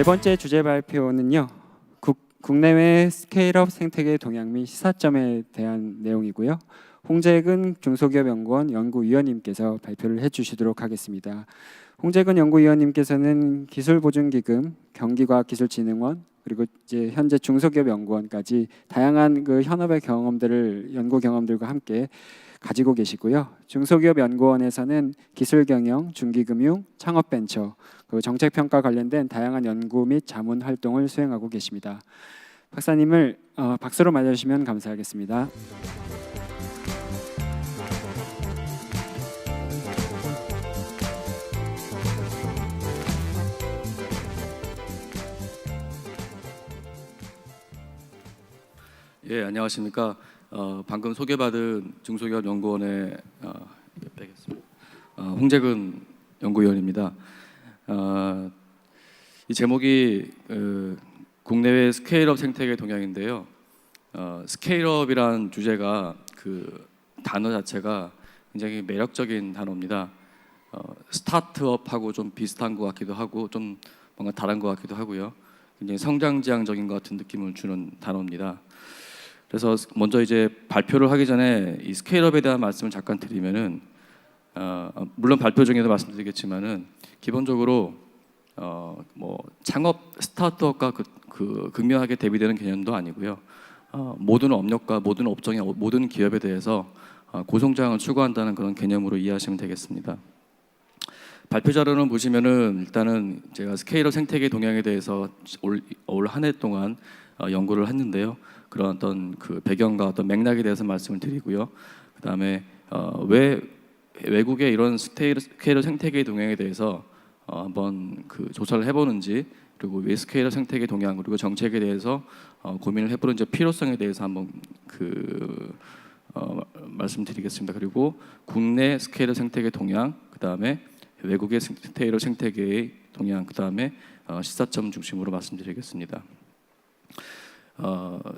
네 번째 주제 발표는요. 국내외 스케일업 생태계 동향 및 시사점에 대한 내용이고요. 홍재근 중소기업연구원 연구위원님께서 발표를 해주시도록 하겠습니다. 홍재근 연구위원님께서는 기술보증기금, 경기과학기술진흥원, 그리고 이제 현재 중소기업연구원까지 다양한 그 현업의 연구 경험들과 함께 가지고 계시고요. 중소기업연구원에서는 기술경영, 중기금융, 창업벤처, 그리고 정책평가 관련된 다양한 연구 및 자문 활동을 수행하고 계십니다. 박사님을 박수로 맞아주시면 감사하겠습니다. 예, 안녕하십니까. 방금 소개받은 중소기업연구원의 홍재근 연구위원입니다. 이 제목이 국내외 스케일업 생태계 동향인데요. 스케일업이란 주제가 그 단어 자체가 굉장히 매력적인 단어입니다. 스타트업하고 좀 비슷한 것 같기도 하고 좀 뭔가 다른 것 같기도 하고요. 굉장히 성장지향적인 것 같은 느낌을 주는 단어입니다. 그래서 먼저 이제 발표를 하기 전에 이 스케일업에 대한 말씀을 잠깐 드리면은 물론 발표 중에도 말씀드리겠지만은 기본적으로 뭐 창업 스타트업과 극명하게 대비되는 개념도 아니고요. 모든 업력과 모든 업종의 모든 기업에 대해서 고성장을 추구한다는 그런 개념으로 이해하시면 되겠습니다. 발표 자료는 보시면은 일단은 제가 스케일업 생태계 동향에 대해서 올 한 해 동안 연구를 했는데요. 그런 어떤 그 배경과 어떤 맥락에 대해서 말씀을 드리고요. 그다음에 왜 외국의 이런 스케일업 생태계 동향에 대해서 한번 그 조사를 해보는지, 그리고 왜 스케일업 생태계 동향 그리고 정책에 대해서 고민을 해보는 필요성에 대해서 한번 말씀드리겠습니다. 그리고 국내 스케일업 생태계 동향, 그다음에 외국의 스케일업 생태계의 동향, 그다음에 시사점 중심으로 말씀드리겠습니다.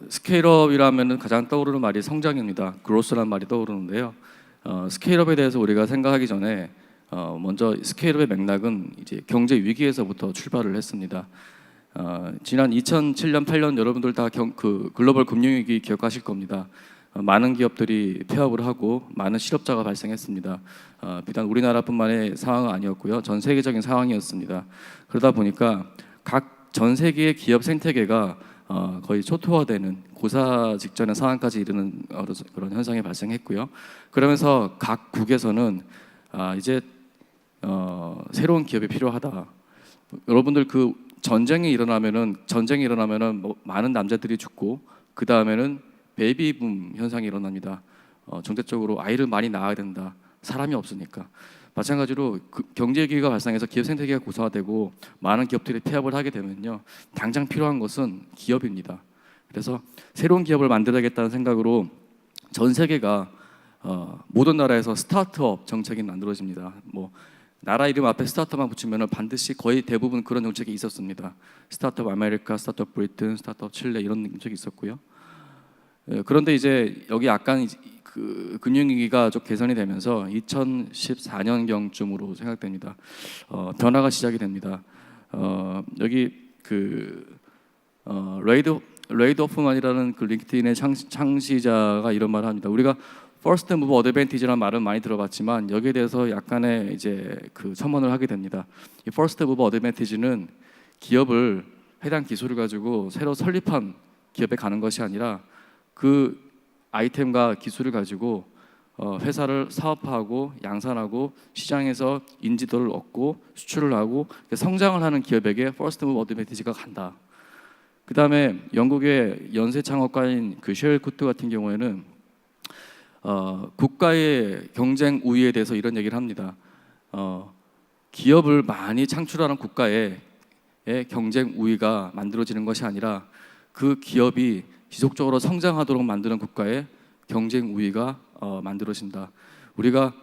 스케일업이라면 가장 떠오르는 말이 성장입니다. 그로스라는 말이 떠오르는데요. 스케일업에 대해서 우리가 생각하기 전에 먼저 스케일업의 맥락은 이제 경제 위기에서부터 출발을 했습니다. 지난 2007년, 8년 여러분들 다 글로벌 금융위기 기억하실 겁니다. 많은 기업들이 폐업을 하고 많은 실업자가 발생했습니다. 비단 우리나라뿐만의 상황은 아니었고요. 전 세계적인 상황이었습니다. 그러다 보니까 각 전 세계의 기업 생태계가 거의 초토화되는 고사 직전의 상황까지 이르는 그런 현상이 발생했고요. 그러면서 각 국에서는 이제 새로운 기업이 필요하다. 여러분들 그 전쟁이 일어나면은 뭐 많은 남자들이 죽고 그 다음에는 베이비붐 현상이 일어납니다. 정책적으로 아이를 많이 낳아야 된다. 사람이 없으니까. 마찬가지로 경제 위기가 발생해서 기업 생태계가 고사되고 많은 기업들이 폐업을 하게 되면요, 당장 필요한 것은 기업입니다. 그래서 새로운 기업을 만들어야겠다는 생각으로 전 세계가 모든 나라에서 스타트업 정책이 만들어집니다. 뭐 나라 이름 앞에 스타트업만 붙이면 반드시 거의 대부분 그런 정책이 있었습니다. 스타트업 아메리카, 스타트업 브리튼, 스타트업 칠레 이런 정책이 있었고요. 그런데 이제 여기 약간 그 금융위기가 좀 개선이 되면서 2014년경쯤으로 생각됩니다. 변화가 시작이 됩니다. 여기 레이드 호프만이라는 그 링크드인의 창시자가 이런 말을 합니다. 우리가 First Mover Advantage라는 말은 많이 들어봤지만 여기에 대해서 약간의 이제 그 첨언을 하게 됩니다. 이 First Mover Advantage는 기업을 해당 기술을 가지고 새로 설립한 기업에 가는 것이 아니라 그 아이템과 기술을 가지고 회사를 사업화하고 양산하고 시장에서 인지도를 얻고 수출을 하고 성장을 하는 기업에게 First Move Advantage가 간다. 그 다음에 영국의 연쇄 창업가인 그 쉘 쿠트 같은 경우에는 국가의 경쟁 우위에 대해서 이런 얘기를 합니다. 기업을 많이 창출하는 국가의 경쟁 우위가 만들어지는 것이 아니라 그 기업이 지속적으로 성장하도록 만드는 국가의 경쟁 우위가 만들어진다. 우리가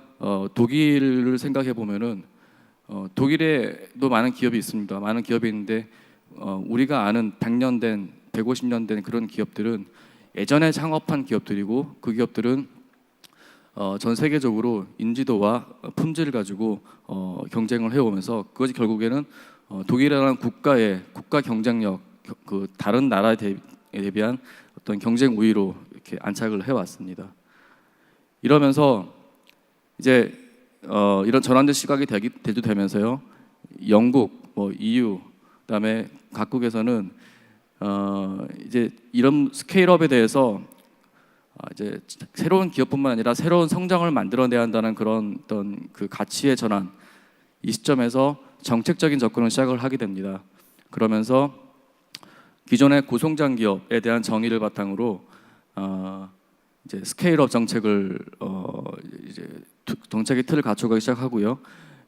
독일을 생각해 보면은 독일에도 많은 기업이 있습니다. 많은 기업이 있는데 우리가 아는 100년 된, 150년 된 그런 기업들은 예전에 창업한 기업들이고 그 기업들은 전 세계적으로 인지도와 품질을 가지고 경쟁을 해오면서 그것이 결국에는 독일이라는 국가의 국가 경쟁력, 그 다른 나라에 대비한 어떤 경쟁 우위로 이렇게 안착을 해왔습니다. 이러면서 이제 이런 전환된 시각이 대두되면서요, 영국, 뭐 EU, 그다음에 각국에서는 이제 이런 스케일업에 대해서 이제 새로운 기업뿐만 아니라 새로운 성장을 만들어내야 한다는 그런 어떤 그 가치의 전환, 이 시점에서 정책적인 접근을 시작을 하게 됩니다. 그러면서 기존의 고성장 기업에 대한 정의를 바탕으로 이제 스케일업 정책을 이제 정책의 틀을 갖춰가기 시작하고요.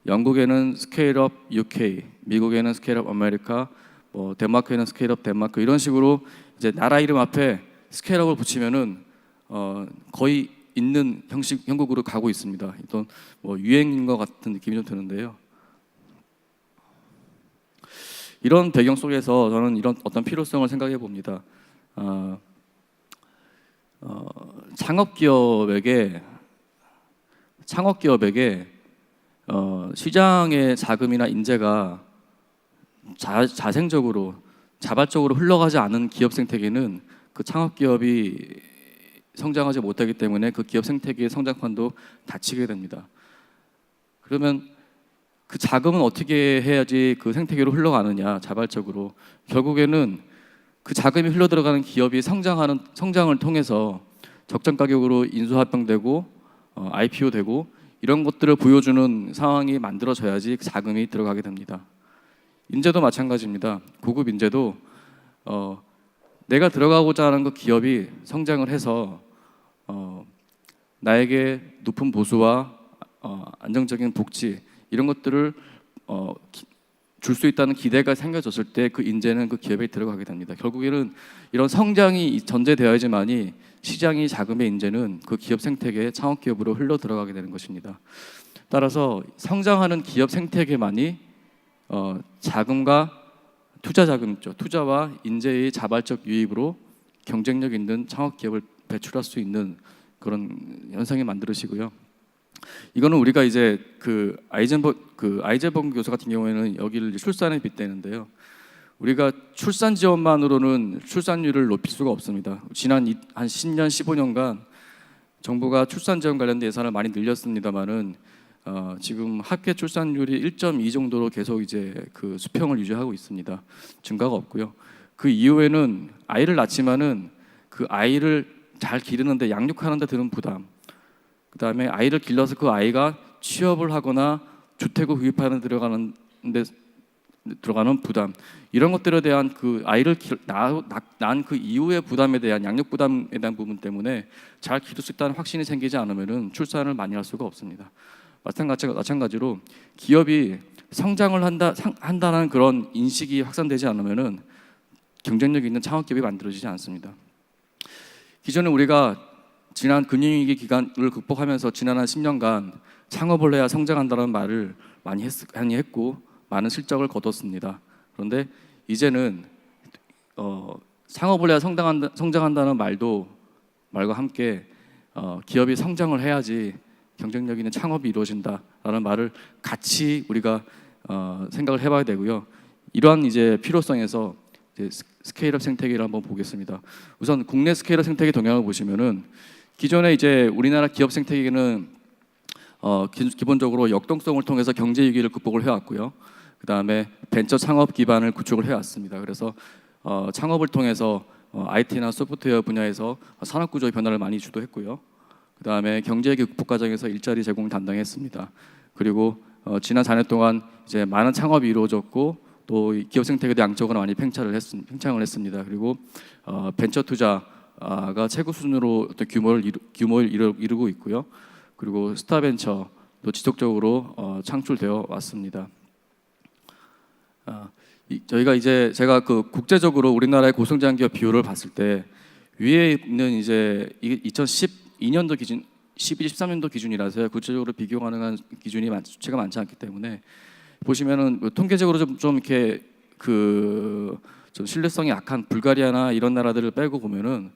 영국에는 스케일업 UK, 미국에는 스케일업 아메리카, 뭐 덴마크에는 스케일업 덴마크, 이런 식으로 이제 나라 이름 앞에 스케일업을 붙이면은 거의 있는 형식으로 가고 있습니다. 또 뭐 유행인 것 같은 느낌이 좀 드는데요. 이런 배경 속에서 저는 이런 어떤 필요성을 생각해 봅니다. 창업기업에게 시장의 자금이나 인재가 자생적으로 자발적으로 흘러가지 않은 기업 생태계는 그 창업기업이 성장하지 못하기 때문에 그 기업 생태계의 성장판도 닫히게 됩니다. 그러면 그 자금은 어떻게 해야지 그 생태계로 흘러가느냐, 자발적으로. 결국에는 그 자금이 흘러 들어가는 기업이 성장을 통해서 적정 가격으로 인수합병되고 IPO 되고 이런 것들을 보여주는 상황이 만들어져야지 그 자금이 들어가게 됩니다. 인재도 마찬가지입니다. 고급 인재도 내가 들어가고자 하는 그 기업이 성장을 해서 나에게 높은 보수와 안정적인 복지, 이런 것들을 줄 수 있다는 기대가 생겨졌을 때 그 인재는 그 기업에 들어가게 됩니다. 결국에는 이런 성장이 전제되어야지만이 시장이 자금의 인재는 그 기업 생태계의 창업 기업으로 흘러 들어가게 되는 것입니다. 따라서 성장하는 기업 생태계만이 자금과 투자 자금이죠. 투자와 인재의 자발적 유입으로 경쟁력 있는 창업 기업을 배출할 수 있는 그런 현상이 만들어지고요. 이거는 우리가 이제 그 아이젠버그 교수 같은 경우에는 여기를 출산에 빗대는데요. 우리가 출산 지원만으로는 출산율을 높일 수가 없습니다. 지난 한 10년, 15년간 정부가 출산 지원 관련된 예산을 많이 늘렸습니다만은 지금 합계 출산율이 1.2 정도로 계속 이제 그 수평을 유지하고 있습니다. 증가가 없고요. 그 이후에는 아이를 낳지만은 그 아이를 잘 기르는데 양육하는 데 드는 부담, 그다음에 아이를 길러서 그 아이가 취업을 하거나 주택을 구입하는 데 들어가는 부담, 이런 것들에 대한 그 아이를 낳은 그 이후의 부담에 대한 양육 부담에 대한 부분 때문에 잘 기를 수 있다는 확신이 생기지 않으면은 출산을 많이 할 수가 없습니다. 마찬가지로 기업이 성장을 한다는 그런 인식이 확산되지 않으면은 경쟁력 있는 창업 기업이 만들어지지 않습니다. 기존에 우리가 지난 금융위기 기간을 극복하면서 지난 한 10년간 창업을 해야 성장한다는 말을 많이 했고 많은 실적을 거뒀습니다. 그런데 이제는 창업을 해야 성장한다는 말과 함께 기업이 성장을 해야지 경쟁력 있는 창업이 이루어진다라는 말을 같이 우리가 생각을 해봐야 되고요. 이러한 이제 필요성에서 이제 스케일업 생태계를 한번 보겠습니다. 우선 국내 스케일업 생태계 동향을 보시면은 기존에 이제 우리나라 기업 생태계는 기본적으로 역동성을 통해서 경제 위기를 극복을 해왔고요. 그 다음에 벤처 창업 기반을 구축을 해왔습니다. 그래서 창업을 통해서 IT나 소프트웨어 분야에서 산업 구조의 변화를 많이 주도했고요. 그 다음에 경제 위기 극복 과정에서 일자리 제공을 담당했습니다. 그리고 지난 4년 동안 이제 많은 창업이 이루어졌고 또 기업 생태계도 양적으로 많이 팽창을 했습니다. 그리고 벤처 투자가 최고 수준으로 어떤 규모를 이루고 있고요. 그리고 스타벤처도 지속적으로 창출되어 왔습니다. 제가 그 국제적으로 우리나라의 고성장 기업 비율을 봤을 때 위에 있는 이제 2012년도 기준, 12, 13년도 기준이라서요. 구체적으로 비교 가능한 기준이 수치가 많지 않기 때문에 보시면은 통계적으로 좀 이렇게 좀 신뢰성이 약한 불가리아나 이런 나라들을 빼고 보면은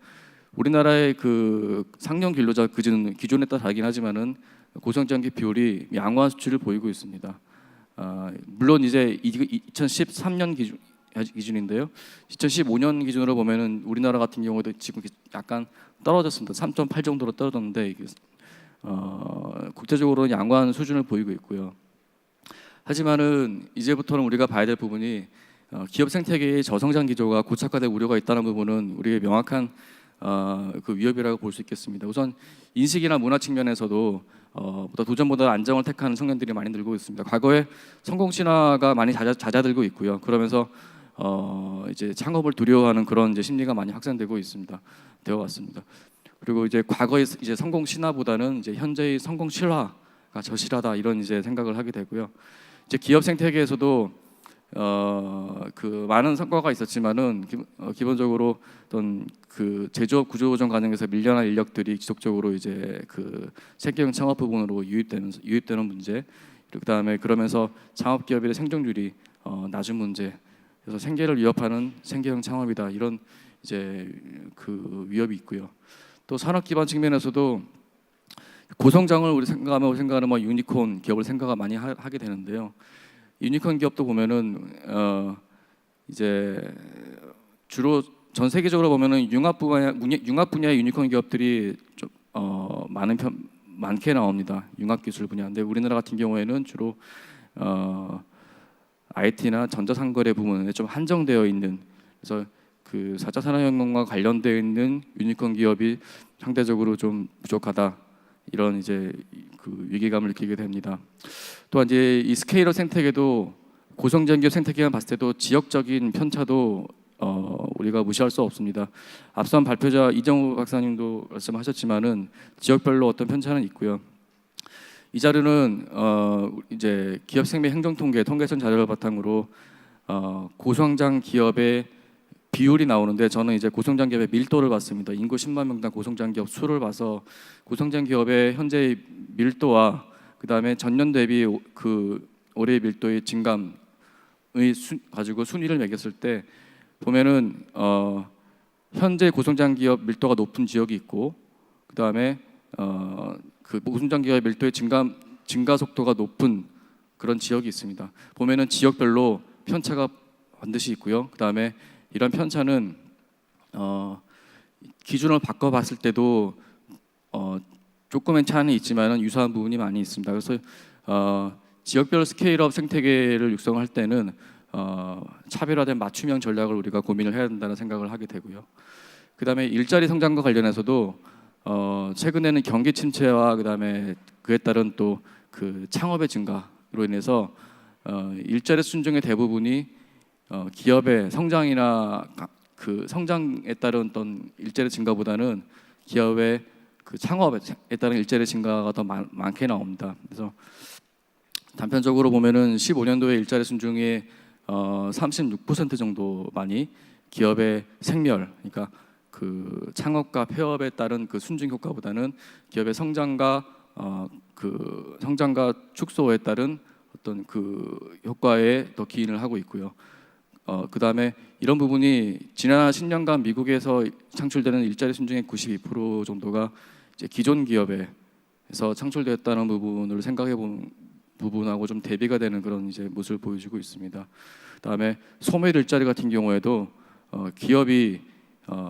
우리나라의 그 상용 근로자 기준에 따라 다르긴 하지만은 고성장 기업 비율이 양호한 수치를 보이고 있습니다. 물론 이제 2013년 기준인데요. 2015년 기준으로 보면은 우리나라 같은 경우도 지금 약간 떨어졌습니다. 3.8 정도로 떨어졌는데 국제적으로는 양호한 수준을 보이고 있고요. 하지만은 이제부터는 우리가 봐야 될 부분이 기업 생태계의 저성장 기조가 고착화될 우려가 있다는 부분은 우리의 명확한 그 위협이라고 볼 수 있겠습니다. 우선 인식이나 문화 측면에서도 도전보다 안정을 택하는 청년들이 많이 늘고 있습니다. 과거에 성공 신화가 많이 잦아들고 있고요. 그러면서 이제 창업을 두려워하는 그런 이제 심리가 많이 확산되고 있습니다. 되어 왔습니다. 그리고 이제 과거의 이제 성공 신화보다는 이제 현재의 성공 실화가 저실하다 이런 이제 생각을 하게 되고요. 이제 기업 생태계에서도 그 많은 성과가 있었지만은 기본적으로 어떤 그 제조업 구조조정 과정에서 밀려난 인력들이 지속적으로 이제 그 생계형 창업 부분으로 유입되는 문제, 그다음에 그러면서 창업 기업의 생존율이 낮은 문제, 그래서 생계를 위협하는 생계형 창업이다 이런 이제 그 위협이 있고요. 또 산업 기반 측면에서도 고성장을 우리 생각하는 뭐 유니콘 기업을 생각 많이 하게 되는데요. 유니콘 기업도 보면은 이제 주로 전 세계적으로 보면은 융합 분야의 유니콘 기업들이 좀 많게 나옵니다. 융합 기술 분야인데 우리나라 같은 경우에는 주로 IT나 전자상거래 부분에 좀 한정되어 있는, 그래서 그 4차 산업혁명과 관련되어 있는 유니콘 기업이 상대적으로 좀 부족하다 이런 이제 그 위기감을 느끼게 됩니다. 또한 이제 이 스케일업 생태계도 고성장 기업 생태계만 봤을 때도 지역적인 편차도 우리가 무시할 수 없습니다. 앞선 발표자 이정우 박사님도 말씀하셨지만은 지역별로 어떤 편차는 있고요. 이 자료는 이제 기업 생명 행정 통계선 자료를 바탕으로 고성장 기업의 비율이 나오는데 저는 이제 고성장 기업의 밀도를 봤습니다. 인구 10만 명당 고성장 기업 수를 봐서 고성장 기업의 현재의 밀도와 그다음에 전년 대비 그 올해의 밀도의 증감의 가지고 순위를 매겼을 때 보면은 현재 고성장 기업 밀도가 높은 지역이 있고 그다음에 그 고성장 기업의 밀도의 증가 속도가 높은 그런 지역이 있습니다. 보면은 지역별로 편차가 반드시 있고요. 그다음에 이런 편차는 기준을 바꿔봤을 때도 조금의 차이는 있지만은 유사한 부분이 많이 있습니다. 그래서 지역별 스케일업 생태계를 육성할 때는 차별화된 맞춤형 전략을 우리가 고민을 해야 된다는 생각을 하게 되고요. 그다음에 일자리 성장과 관련해서도 최근에는 경기 침체와 그다음에 그에 따른 또 그 창업의 증가로 인해서 일자리 순증의 대부분이 기업의 성장이나 그 성장에 따른 어떤 일자리 증가보다는 기업의 그 창업에 따른 일자리 증가가 더 많게 나옵니다. 그래서 단편적으로 보면은 15년도에 일자리 순증의 36% 정도만이 기업의 생멸, 그러니까 그 창업과 폐업에 따른 그 순증 효과보다는 기업의 성장과 그 성장과 축소에 따른 어떤 그 효과에 더 기인을 하고 있고요. 그 다음에 이런 부분이 지난 10년간 미국에서 창출되는 일자리 순증의 92% 정도가 이제 기존 기업에서 창출되었다는 부분을 생각해 본 부분하고 좀 대비가 되는 그런 이제 모습을 보여주고 있습니다. 그다음에 소멸 일자리 같은 경우에도 기업이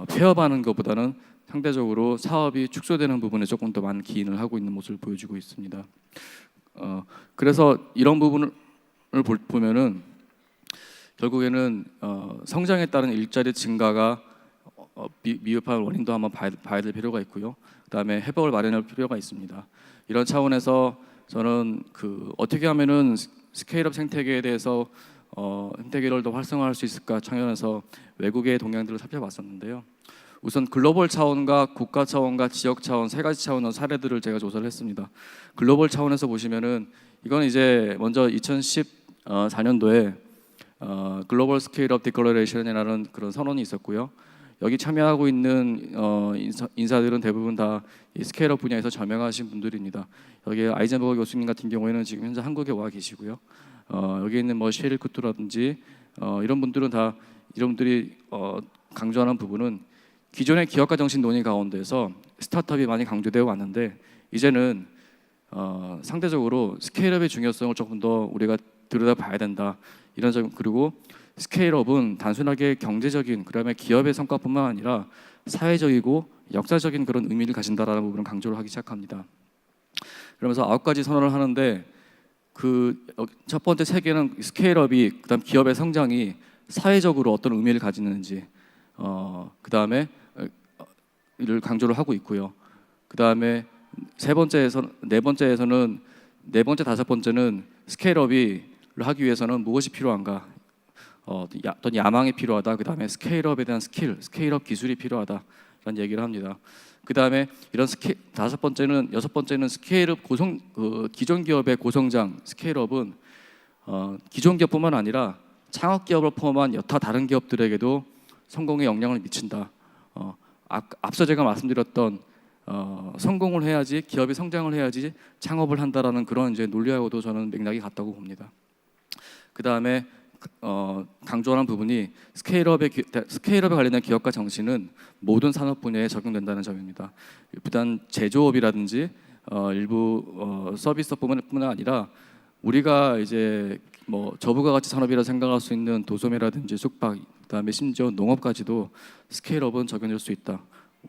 폐업하는 것보다는 상대적으로 사업이 축소되는 부분에 조금 더 많은 기인을 하고 있는 모습을 보여주고 있습니다. 그래서 이런 부분을 보면은 결국에는 성장에 따른 일자리 증가가 미흡한 원인도 한번 봐야 될 필요가 있고요. 그다음에 해법을 마련할 필요가 있습니다. 이런 차원에서 저는 그 어떻게 하면은 스케일업 생태계에 대해서 생태계를 더 활성화할 수 있을까 창연해서 외국의 동향들을 살펴봤었는데요. 우선 글로벌 차원과 국가 차원과 지역 차원 세 가지 차원의 사례들을 제가 조사를 했습니다. 글로벌 차원에서 보시면은 이건 이제 먼저 2014년도에 글로벌 스케일업 디클러레이션이라는 그런 선언이 있었고요. 여기 참여하고 있는 인사들은 대부분 다 이 스케일업 분야에서 저명하신 분들입니다. 여기 아이젠버거 교수님 같은 경우에는 지금 현재 한국에 와 계시고요. 여기 있는 뭐 셰릴 쿠트라든지 이런 분들은 다 이런 분들이 강조하는 부분은 기존의 기업가 정신 논의 가운데서 스타트업이 많이 강조되어 왔는데 이제는 상대적으로 스케일업의 중요성을 조금 더 우리가 들여다봐야 된다. 이런 점. 그리고 스케일업은 단순하게 경제적인 그다음에 기업의 성과뿐만 아니라 사회적이고 역사적인 그런 의미를 가진다라는 부분을 강조를 하기 시작합니다. 그러면서 9가지 선언을 하는데 그 첫 번째 세 개는 스케일업이 그다음 기업의 성장이 사회적으로 어떤 의미를 가지는지 그다음에 이를 강조를 하고 있고요. 그다음에 네 번째, 다섯 번째는 스케일업이 하기 위해서는 무엇이 필요한가? 어떤 야망이 필요하다. 그다음에 스케일업에 대한 스케일업 기술이 필요하다라는 얘기를 합니다. 그다음에 여섯 번째는 스케일업 기존 기업의 고성장 스케일업은 기존 기업뿐만 아니라 창업 기업을 포함한 여타 다른 기업들에게도 성공에 영향을 미친다. 앞서 제가 말씀드렸던 성공을 해야지 기업이 성장을 해야지 창업을 한다라는 그런 이제 논리하고도 저는 맥락이 같다고 봅니다. 그 다음에 강조하는 부분이 스케일업에 관련된 기업가 정신은 모든 산업 분야에 적용된다는 점입니다. 비단 제조업이라든지 일부 서비스뿐만 아니라 우리가 이제 뭐 저부가 가치 산업이라 생각할 수 있는 도소매라든지 숙박, 그다음에 심지어 농업까지도 스케일업은 적용될 수 있다.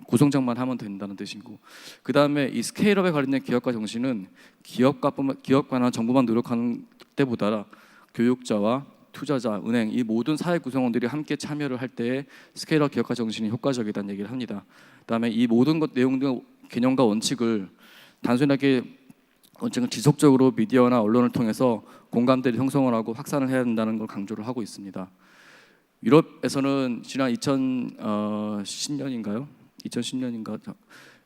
고성장만 하면 된다는 뜻이고, 그다음에 이 스케일업에 관련된 기업가 정신은 기업가나 정부만 노력하는 때보다 교육자와 투자자, 은행 이 모든 사회 구성원들이 함께 참여를 할 때에 스케일업 기업가 정신이 효과적이다는 얘기를 합니다. 그다음에 이 모든 내용들 개념과 원칙을 단순하게 지속적으로 미디어나 언론을 통해서 공감대를 형성을 하고 확산을 해야 된다는 걸 강조를 하고 있습니다. 유럽에서는 지난 2010년인가요? 2010년인가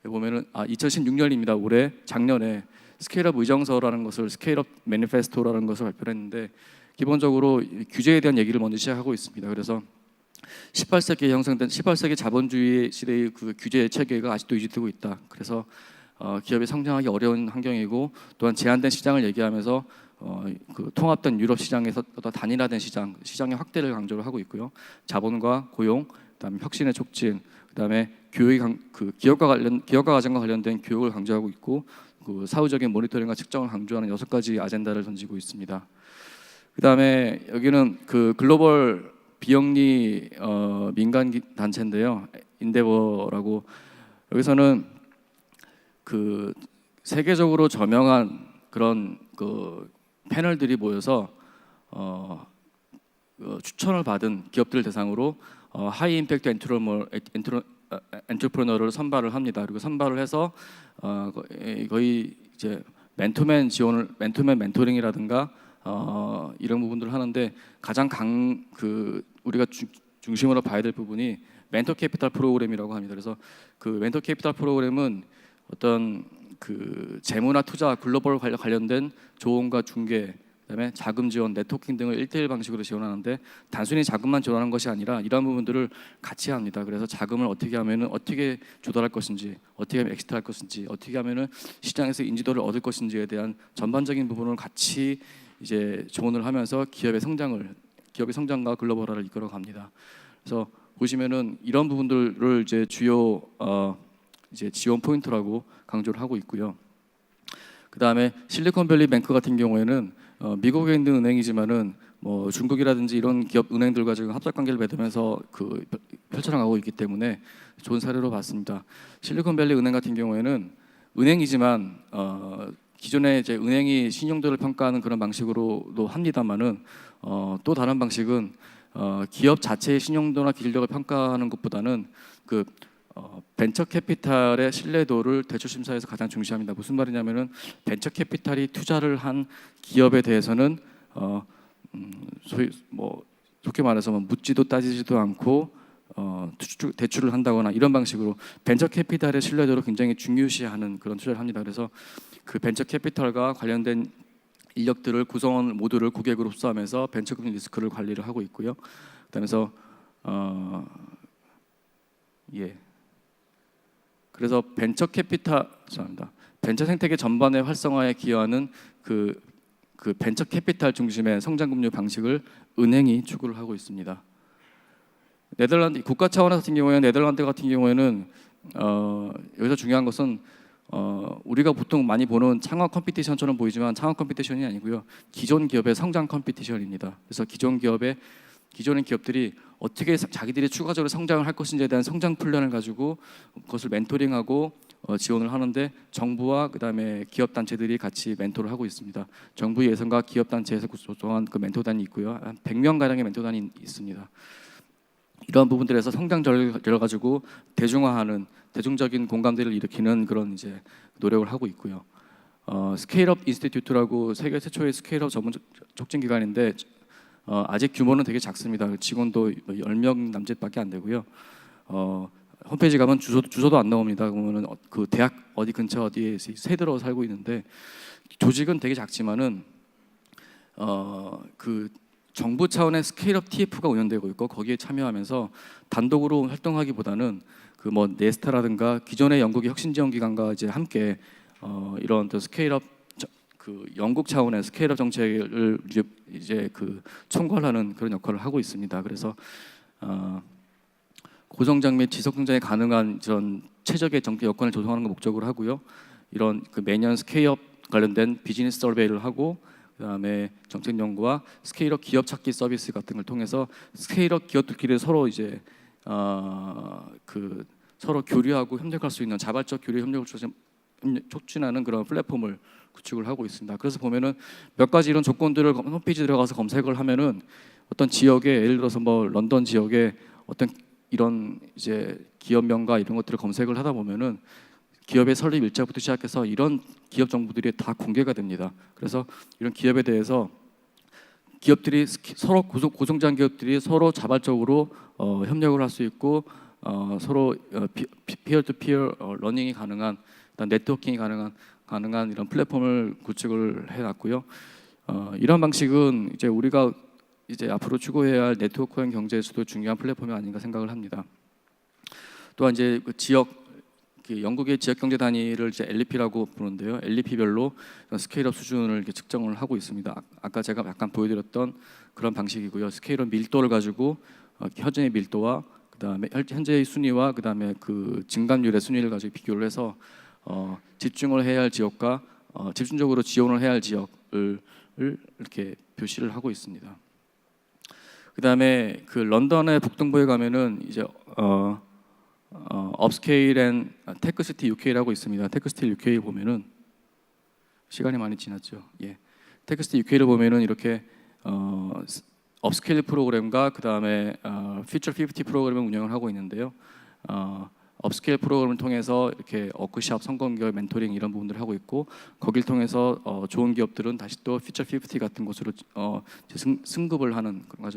보면은 2016년입니다. 올해 작년에 스케일업 의정서라는 것을 스케일업 매니페스토라는 것을 발표했는데 기본적으로 규제에 대한 얘기를 먼저 시작하고 있습니다. 그래서 18세기에 형성된 18세기 자본주의 시대의 그 규제 체계가 아직도 유지되고 있다. 그래서 기업이 성장하기 어려운 환경이고 또한 제한된 시장을 얘기하면서 그 통합된 유럽 시장에서 더 단일화된 시장의 확대를 강조를 하고 있고요. 자본과 고용, 그다음에 혁신의 촉진, 그다음에 기업가 과정과 관련된 교육을 강조하고 있고 그 사후적인 모니터링과 측정을 강조하는 6가지 아젠다를 던지고 있습니다. 그다음에 여기는 그 글로벌 비영리 민간 단체인데요. 인데버라고 여기서는 그 세계적으로 저명한 그런 그 패널들이 모여서 추천을 받은 기업들을 대상으로 하이 임팩트 엔터프레너를 선발을 합니다. 그리고 선발을 해서 거의 이제 맨투맨 멘토링이라든가 이런 부분들을 하는데 가장 우리가 중심으로 봐야 될 부분이 멘토 캐피탈 프로그램이라고 합니다. 그래서 그 멘토 캐피탈 프로그램은 어떤 그 재무나 투자 글로벌 관련된 조언과 중개, 그다음에 자금 지원, 네트워킹 등을 1:1 방식으로 지원하는데 단순히 자금만 지원하는 것이 아니라 이러한 부분들을 같이 합니다. 그래서 자금을 어떻게 조달할 것인지, 어떻게 하면 엑시트할 것인지, 어떻게 하면은 시장에서 인지도를 얻을 것인지에 대한 전반적인 부분을 같이 이제 조언을 하면서 기업의 성장과 글로벌화를 이끌어 갑니다. 그래서 보시면은 이런 부분들을 이제 주요 이제 지원 포인트라고 강조를 하고 있고요. 그 다음에 실리콘밸리 뱅크 같은 경우에는 미국에 있는 은행이지만은 뭐 중국이라든지 이런 기업 은행들과 지금 합작 관계를 맺으면서 그 펼쳐나가고 있기 때문에 좋은 사례로 봤습니다. 실리콘밸리 은행 같은 경우에는 은행이지만 기존에 이제 은행이 신용도를 평가하는 그런 방식으로도 합니다만은 또 다른 방식은 기업 자체의 신용도나 기술력을 평가하는 것보다는 그 벤처 캐피탈의 신뢰도를 대출 심사에서 가장 중시합니다. 무슨 말이냐면은 벤처 캐피탈이 투자를 한 기업에 대해서는 소위 뭐 좋게 말해서 묻지도 따지지도 않고 대출을 한다거나 이런 방식으로 벤처 캐피탈의 신뢰도를 굉장히 중요시하는 그런 투자를 합니다. 그래서 그 벤처 캐피탈과 관련된 인력들을 구성원 모두를 고객으로 흡수하면서 벤처금 리스크를 관리를 하고 있고요. 그다음에서 그래서 벤처 생태계 전반의 활성화에 기여하는 그 벤처 캐피탈 중심의 성장금융 방식을 은행이 추구를 하고 있습니다. 네덜란드 국가 차원 같은 경우에는 여기서 중요한 것은 우리가 보통 많이 보는 창업 컴피티션처럼 보이지만 창업 컴피티션이 아니고요. 기존 기업의 성장 컴피티션입니다. 그래서 기존의 기업들이 어떻게 자기들이 추가적으로 성장을 할 것인지에 대한 성장 플랜을 가지고 그것을 멘토링하고 지원을 하는데 정부와 그다음에 기업 단체들이 같이 멘토를 하고 있습니다. 정부 예산과 기업 단체에서 구성한 그 멘토단이 있고요. 한 100명 가량의 멘토단이 있습니다. 이러한 부분들에서 성장전을 가지고 대중화하는 대중적인 공감대를 일으키는 그런 이제 노력을 하고 있고요. 스케일업 인스티튜트라고 세계 최초의 스케일업 전문 촉진 기관인데 아직 규모는 되게 작습니다. 직원도 10명 남짓밖에 안 되고요. 홈페이지 가면 주소도 안 나옵니다. 그러면은 그 대학 어디 근처 어디에 세들어 살고 있는데 조직은 되게 작지만은 그 정부 차원의 스케일업 TF가 운영되고 있고 거기에 참여하면서 단독으로 활동하기보다는 그 뭐 네스타라든가 기존의 영국의 혁신 지원 기관과 이제 함께 이런 또 스케일업 그 영국 차원의 스케일업 정책을 이제 그 총괄하는 그런 역할을 하고 있습니다. 그래서 고성장 및 지속 성장이 가능한 이런 최적의 정책 여건을 조성하는 걸 목적으로 하고요. 이런 그 매년 스케일업 관련된 비즈니스 서베이를 하고 그다음에 정책 연구와 스케일업 기업 찾기 서비스 같은 걸 통해서 스케일업 기업들끼리 서로 이제 그 서로 교류하고 협력할 수 있는 자발적 교류 협력을 촉진하는 그런 플랫폼을 구축을 하고 있습니다. 그래서 보면은 몇 가지 이런 조건들을 홈페이지 들어가서 검색을 하면은 어떤 지역에 예를 들어서 뭐 런던 지역에 어떤 이런 이제 기업명과 이런 것들을 검색을 하다 보면은 기업의 설립 일자부터 시작해서 이런 기업 정보들이 다 공개가 됩니다. 그래서 이런 기업에 대해서 기업들이 서로 고성장 기업들이 서로 자발적으로 협력을 할 수 있고 서로 피어 투 피어 러닝이 가능한 네트워킹이 가능한 이런 플랫폼을 구축을 해놨고요. 이런 방식은 이제 우리가 이제 앞으로 추구해야 할 네트워크형 경제에서도 중요한 플랫폼이 아닌가 생각을 합니다. 또한 이제 그 지역 영국의 지역 경제 단위를 이제 LEP라고 부르는데요. LEP별로 스케일업 수준을 이렇게 측정을 하고 있습니다. 아까 제가 약간 보여드렸던 그런 방식이고요. 스케일업 밀도를 가지고 현재의 밀도와 그다음에 현재의 순위와 그다음에 그 증감률의 순위를 가지고 비교를 해서 집중을 해야 할 지역과 집중적으로 지원을 해야 할 지역을 이렇게 표시를 하고 있습니다. 그다음에 그 런던의 북동부에 가면은 이제 업스케일 앤 테크시티 UK라고 있습니다. 테크시티 UK 보면은 시간이 많이 지났죠. 예, 테크시티 UK를 보면은 이렇게 업스케일 프로그램과 그 다음에 퓨처 50 프로그램을 운영을 하고 있는데요. 업스케일 프로그램을 통해서 이렇게 워크숍, 성공기업 멘토링 이런 부분들을 하고 있고 거기를 통해서 좋은 기업들은 다시 또 퓨처 50 같은 곳으로 승급을 하는 그런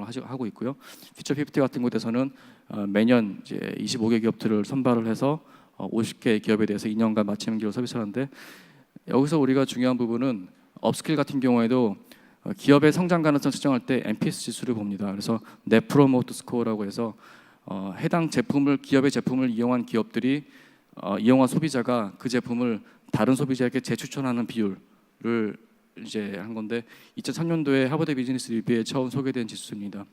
과정을 하고 있고요. 퓨처 50 같은 곳에서는 매년 이제 25개 기업들을 선발을 해서 50개 기업에 대해서 2년간 맞춤 기업 서비스를 하는데 여기서 우리가 중요한 부분은 업스킬 같은 경우에도 기업의 성장 가능성 측정할 때 NPS 지수를 봅니다. 그래서 Net Promoter Score라고 해서 해당 기업의 제품을 이용한 기업들이 이용한 소비자가 그 제품을 다른 소비자에게 재추천하는 비율을 이제 한 건데 2003년도에 하버드 비즈니스 리뷰에 처음 소개된 지수입니다.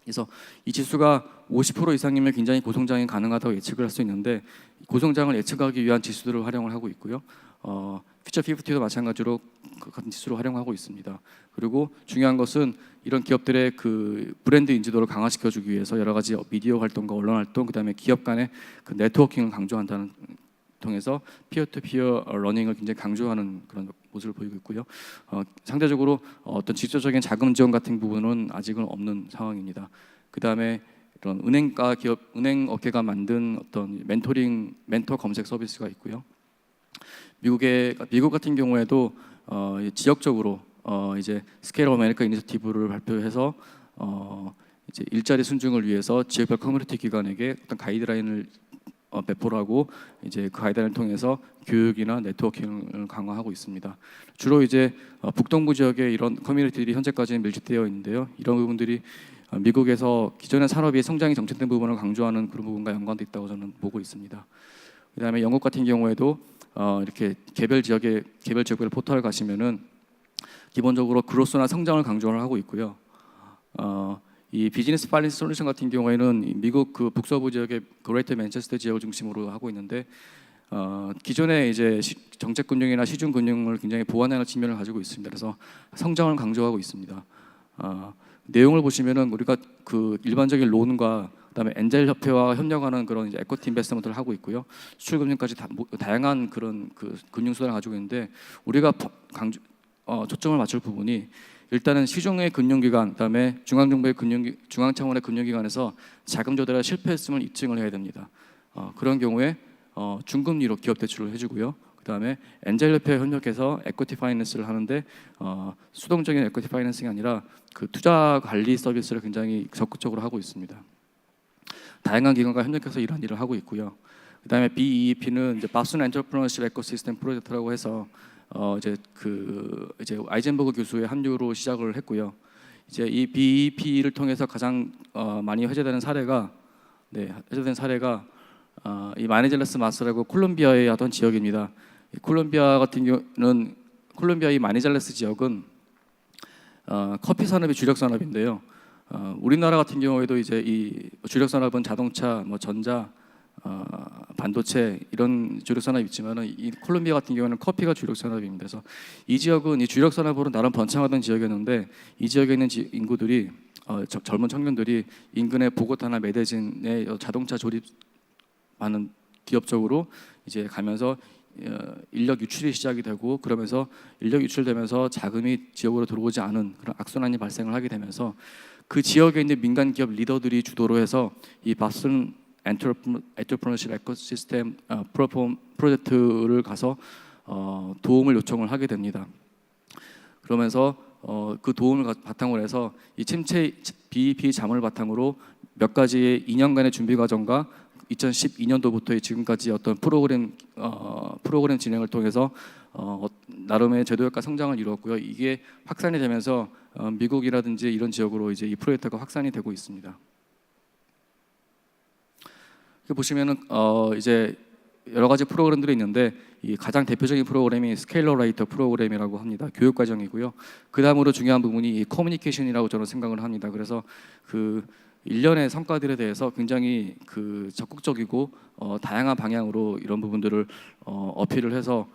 그래서 이 지수가 50% 이상이면 굉장히 고성장이 가능하다고 예측을 할 수 있는데 고성장을 예측하기 위한 지수들을 활용을 하고 있고요. 퓨처 50도 마찬가지로 같은 지수를 활용하고 있습니다. 그리고 중요한 것은 이런 기업들의 그 브랜드 인지도를 강화시켜주기 위해서 여러 가지 미디어 활동과 언론 활동, 그다음에 기업 간의 그 네트워킹을 강조한다는 통해서 피어-투-피어 러닝을 굉장히 강조하는 그런 모습을 보이고 있고요. 상대적으로 어떤 직접적인 자금 지원 같은 부분은 아직은 없는 상황입니다. 그다음에 이런 은행 업계가 만든 어떤 멘토 검색 서비스가 있고요. 미국 같은 경우에도 지역적으로 이제 스케일업 아메리카 이니셔티브를 발표해서 이제 일자리 순증을 위해서 지역별 커뮤니티 기관에게 어떤 가이드라인을 배포를 하고 이제 그 가이드라인을 통해서 교육이나 네트워킹을 강화하고 있습니다. 주로 이제 북동부 지역에 이런 커뮤니티들이 현재까지는 밀집되어 있는데요. 이런 부분들이 미국에서 기존의 산업이 성장이 정체된 부분을 강조하는 그런 부분과 연관도 있다고 저는 보고 있습니다. 그다음에 영국 같은 경우에도 이렇게 개별 지역별 포털을 가시면은 기본적으로 그로스나 성장을 강조를 하고 있고요. 이 비즈니스 파이낸스 솔루션 같은 경우에는 미국 그 북서부 지역의 그레이터 맨체스터 지역을 중심으로 하고 있는데 기존의 이제 정책 금융이나 시중 금융을 굉장히 보완하는 측면을 가지고 있습니다. 그래서 성장을 강조하고 있습니다. 내용을 보시면은 우리가 그 일반적인 론과 그다음에 엔젤 협회와 협력하는 그런 이제 에쿼티 인베스트먼트를 하고 있고요. 수출 금융까지 다양한 그런 그 금융 수단을 가지고 있는데 우리가 초점을 맞출 부분이 일단은 시중의 금융기관, 그다음에 중앙정부의 중앙 차원의 금융기관에서 자금 조달에 실패했음을 입증을 해야 됩니다. 그런 경우에 중금리로 기업 대출을 해주고요. 그다음에 엔젤 협회에 협력해서 에쿼티 파이낸스를 하는데 수동적인 에쿼티 파이낸싱이 아니라 그 투자 관리 서비스를 굉장히 적극적으로 하고 있습니다. 다양한 기관과 협력해서 이런 일을 하고 있고요. 그다음에 BEEP는 이제 바슨 엔터프리너십 에코시스템 프로젝트라고 해서 이제 아이젠버그 교수의 합류로 시작을 했고요. 이제 이 BEP를 통해서 가장 많이 회자되는 사례가 이 마니젤레스 마스라고 콜롬비아의 어떤 지역입니다. 콜롬비아 같은 경우는 콜롬비아의 마니젤레스 지역은 커피 산업이 주력 산업인데요. 우리나라 같은 경우에도 이제 이 주력 산업은 자동차, 뭐 전자, 반도체 이런 주력 산업이 있지만은 이 콜롬비아 같은 경우는 커피가 주력 산업입니다. 그래서 이 지역은 이 주력 산업으로 나름 번창하던 지역이었는데 이 지역에 있는 인구들이 젊은 청년들이 인근의 보고타나 메데진의 자동차 조립하는 기업 쪽으로 이제 가면서 인력 유출이 시작이 되고 그러면서 인력 유출되면서 자금이 지역으로 들어오지 않은 그런 악순환이 발생을 하게 되면서 그 지역에 있는 민간 기업 리더들이 주도로 해서 이 바슨 엔터프리너십 에코시스템 프로젝트를 가서 도움을 요청을 하게 됩니다. 그러면서 그 도움을 바탕으로 해서 이 침체 BEP 자문을 바탕으로 몇 가지의 2년간의 준비 과정과 2012년도부터 지금까지 어떤 프로그램 진행을 통해서 나름의 제도효과 성장을 이루었고요. 이게 확산이 되면서 미국이라든지 이런 지역으로 이제 이 프로젝트가 확산이 되고 있습니다. 이렇게 보시면은 이제 여러 가지 프로그램들이 있는데 이 가장 대표적인 프로그램이 스케일러라이터 프로그램이라고 합니다. 교육 과정이고요. 그 다음으로 중요한 부분이 이 커뮤니케이션이라고 저는 생각을 합니다. 그래서 그 일련의 성과들에 대해서 굉장히 그 적극적이고 다양한 방향으로 이런 부분들을 어필을 해서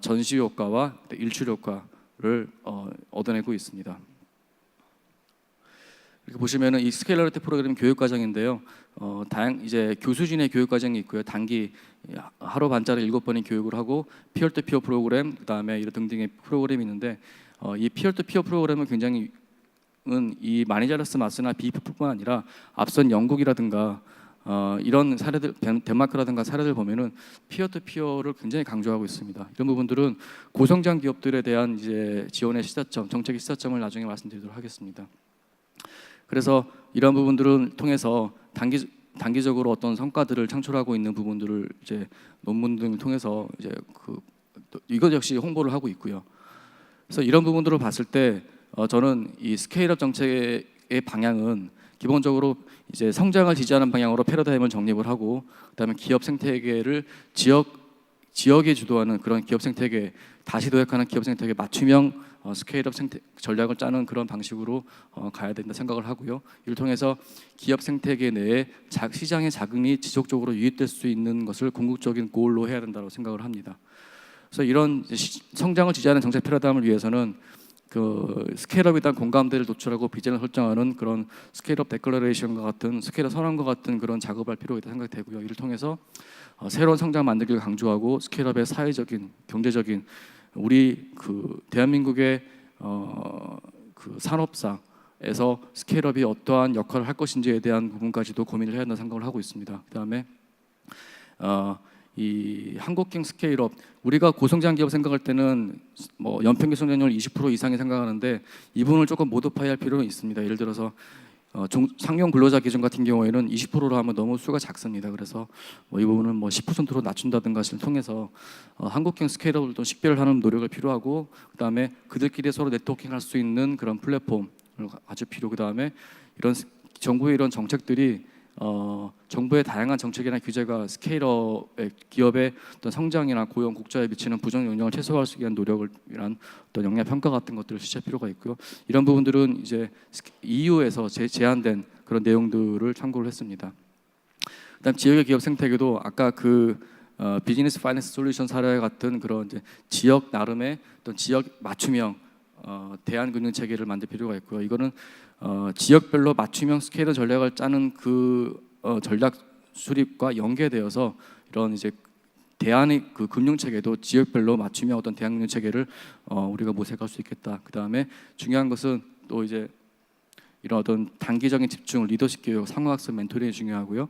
전시 효과와 일출 효과를 얻어내고 있습니다. 이렇게 보시면은 이 스케일러리티 프로그램 교육 과정인데요. 이제 교수진의 교육 과정이 있고요. 단기 하루 반짜리 7번의 교육을 하고 피어투피어 프로그램, 그다음에 이런 등등의 프로그램이 있는데 이 피어투피어 프로그램은 굉장히 이 마니젤레스 마스나 BEP뿐만 아니라 앞선 영국이라든가 이런 사례들, 덴마크라든가 사례들 보면은 피어투피어를 굉장히 강조하고 있습니다. 이런 부분들은 고성장 기업들에 대한 이제 지원의 시사점, 정책의 시사점을 나중에 말씀드리도록 하겠습니다. 그래서 이런 부분들을 통해서 단기적으로 어떤 성과들을 창출하고 있는 부분들을 이제 논문 등을 통해서 이제 이것 역시 홍보를 하고 있고요. 그래서 이런 부분들을 봤을 때 저는 이 스케일업 정책의 방향은 기본적으로 이제 성장을 지지하는 방향으로 패러다임을 정립을 하고 그다음에 기업 생태계를 지역이 주도하는 그런 기업 생태계, 다시 도약하는 기업 생태계 맞춤형 스케일업 전략을 짜는 그런 방식으로 가야 된다 생각을 하고요. 이를 통해서 기업 생태계 내에 시장의 자금이 지속적으로 유입될 수 있는 것을 궁극적인 골로 해야 된다고 생각을 합니다. 그래서 이런 성장을 지지하는 정책 패러다임을 위해서는 그 스케일업에 대한 공감대를 도출하고 비전을 설정하는 그런 스케일업 데클러레이션과 같은 스케일업 선언과 같은 그런 작업을 할 필요가 있다 생각되고요. 이를 통해서 새로운 성장 만들기를 강조하고 스케일업의 사회적인, 경제적인 우리 그 대한민국의 그 산업사에서 스케일업이 어떠한 역할을 할 것인지에 대한 부분까지도 고민을 해야 한다는 생각을 하고 있습니다. 그다음에 이 한국형 스케일업, 우리가 고성장 기업 생각할 때는 뭐 연평균 성장률 20% 이상이 생각하는데 이 부분을 조금 모디파이할 필요는 있습니다. 예를 들어서 상용 근로자 기준 같은 경우에는 20%로 하면 너무 수가 작습니다. 그래서 이 부분은 10%로 낮춘다든가 것을 통해서 한국형 스케일업을 또 식별하는 노력을 필요하고 그다음에 그들끼리 서로 네트워킹할 수 있는 그런 플랫폼을 가질 필요. 그다음에 이런 정부의 이런 정책들이 정부의 다양한 정책이나 규제가 스케일업의 기업의 어떤 성장이나 고용, 국가에 미치는 부정 영향을 최소화할 수 있는 노력을 위한 어떤 영향 평가 같은 것들을 실시할 필요가 있고요. 이런 부분들은 이제 EU에서 제한된 그런 내용들을 참고를 했습니다. 그다음 지역의 기업 생태계도 아까 그 비즈니스 파이낸스 솔루션 사례 같은 그런 이제 지역 나름의 어떤 지역 맞춤형 대안 금융 체계를 만들 필요가 있고요. 이거는 지역별로 맞춤형 스케일러 전략을 짜는 그 전략 수립과 연계되어서 이런 이제 대안의 그 금융 체계도 지역별로 맞춤형 어떤 대안 금융 체계를 우리가 모색할 수 있겠다. 그 다음에 중요한 것은 또 이제 이런 어떤 단기적인 집중, 리더십 교육, 상호학습 멘토링이 중요하고요.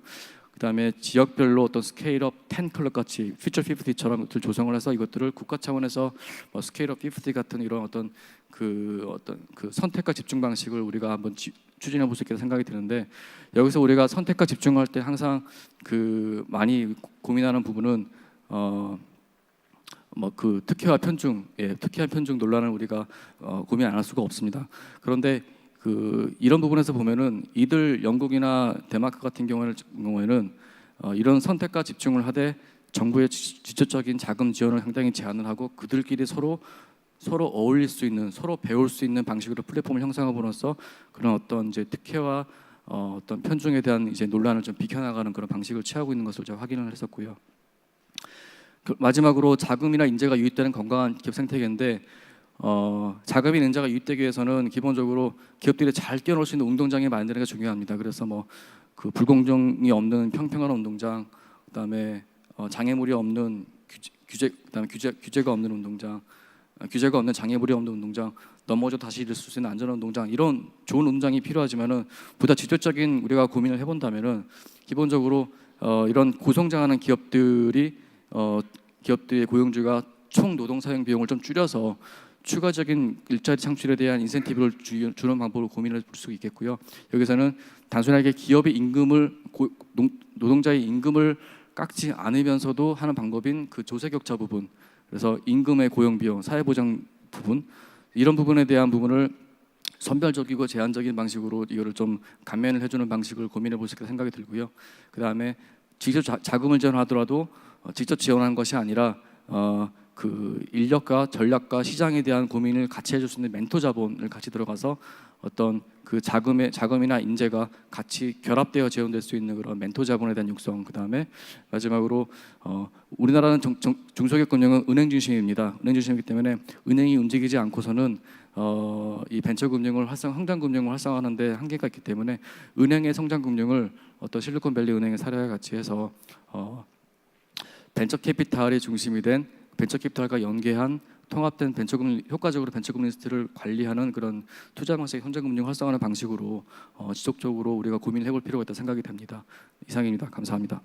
그다음에 지역별로 어떤 스케일업 10 클럽 같이 퓨처 50처럼 조성을 해서 이것들을 국가 차원에서 뭐 스케일업 50 같은 이런 어떤 그 선택과 집중 방식을 우리가 한번 추진해 볼 수 있겠다 생각이 드는데, 여기서 우리가 선택과 집중할 때 항상 그 많이 고민하는 부분은 뭐 그 특혜와 편중, 특혜와 편중 논란을 우리가 고민 안 할 수가 없습니다. 그런데 이런 부분에서 보면은 이들 영국이나 덴마크 같은 경우에는 이런 선택과 집중을 하되 정부의 직접적인 자금 지원을 상당히 제한을 하고 그들끼리 서로 어울릴 수 있는, 서로 배울 수 있는 방식으로 플랫폼을 형성함으로써 그런 어떤 이제 특혜와 어떤 편중에 대한 이제 논란을 좀 비켜나가는 그런 방식을 취하고 있는 것을 제가 확인을 했었고요. 마지막으로 자금이나 인재가 유입되는 건강한 기업 생태계인데, 자금이나 인재가 유입되기 위해서는 기본적으로 기업들이 잘 뛰어놀 수 있는 운동장이 만드는 게 중요합니다. 그래서 뭐 그 불공정이 없는 평평한 운동장, 그다음에 장애물이 없는 그다음에 규제가 없는 운동장, 규제가 없는 장애물이 없는 운동장, 넘어져 다시 일을 쓸 수 있는 안전한 운동장, 이런 좋은 운동장이 필요하지만은 보다 직접적인 우리가 고민을 해본다면은 기본적으로 이런 고성장하는 기업들이 기업들의 고용주가 총 노동 사용 비용을 좀 줄여서 추가적인 일자리 창출에 대한 인센티브를 주는 방법을 고민을 볼 수 있겠고요. 여기서는 단순하게 기업의 임금을 노동자의 임금을 깎지 않으면서도 하는 방법인 그 조세격차 부분, 그래서 임금의 고용 비용, 사회보장 부분, 이런 부분에 대한 부분을 선별적이고 제한적인 방식으로 이거를 좀 감면을 해주는 방식을 고민해 볼 수 있겠다 생각이 들고요. 그 다음에 직접 자금을 지원하더라도 직접 지원하는 것이 아니라 그 인력과 전략과 시장에 대한 고민을 같이 해줄 수 있는 멘토 자본을 같이 들어가서 어떤 그 자금이나 인재가 같이 결합되어 지원될 수 있는 그런 멘토 자본에 대한 육성. 그 다음에 마지막으로 우리나라는 중소기업 금융은 은행 중심입니다. 은행 중심이기 때문에 은행이 움직이지 않고서는 이 벤처 금융을 성장 금융을 활성화하는데 한계가 있기 때문에 은행의 성장 금융을 어떤 실리콘밸리 은행의 사례와 같이 해서 벤처 캐피탈이 중심이 된 벤처 캐피탈과 연계한 통합된 벤처금융, 효과적으로 벤처금융 리스트를 관리하는 그런 투자 방식, 현장금융 활성화하는 방식으로 지속적으로 우리가 고민을 해볼 필요가 있다 생각이 됩니다. 이상입니다. 감사합니다.